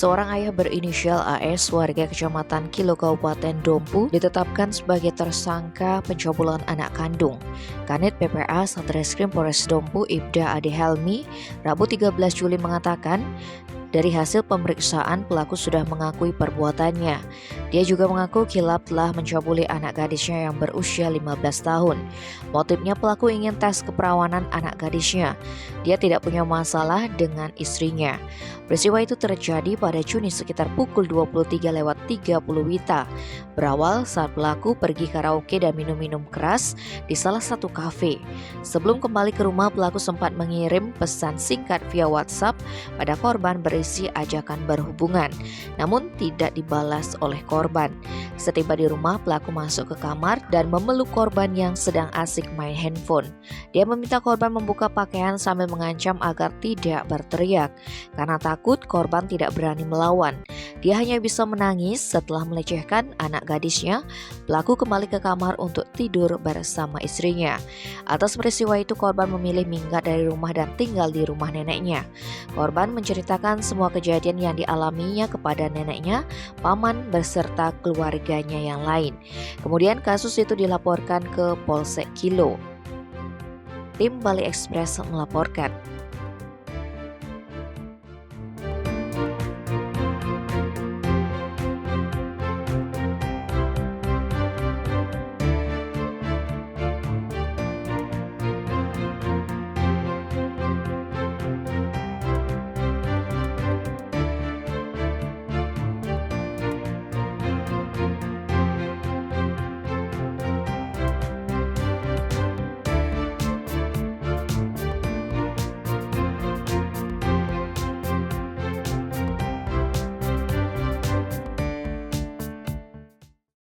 Seorang ayah berinisial AS warga Kecamatan Kilo Kabupaten Dompu ditetapkan sebagai tersangka pencabulan anak kandung. Kanit PPA Satreskrim Polres Dompu Ibda Ade Helmi Rabu 13 Juli mengatakan, dari hasil pemeriksaan pelaku sudah mengakui perbuatannya. Dia juga mengaku kilap telah mencabuli anak gadisnya yang berusia 15 tahun. Motifnya pelaku ingin tes keperawanan anak gadisnya. Dia tidak punya masalah dengan istrinya. Peristiwa itu terjadi pada Juni sekitar pukul 23.30 WITA. Berawal saat pelaku pergi karaoke dan minum-minum keras di salah satu kafe. Sebelum kembali ke rumah, pelaku sempat mengirim pesan singkat via WhatsApp pada korban berisi ajakan berhubungan, namun tidak dibalas oleh korban. Setiba di rumah, pelaku masuk ke kamar dan memeluk korban yang sedang asik main handphone. Dia meminta korban membuka pakaian sambil mengancam agar tidak berteriak, karena takut korban tidak berani melawan. Dia hanya bisa menangis. Setelah melecehkan anak gadisnya, pelaku kembali ke kamar untuk tidur bersama istrinya. Atas peristiwa itu, korban memilih minggat dari rumah dan tinggal di rumah neneknya. Korban menceritakan semua kejadian yang dialaminya kepada neneknya, paman, beserta keluarganya yang lain. Kemudian kasus itu dilaporkan ke Polsek Kilo. Tim Bali Express melaporkan.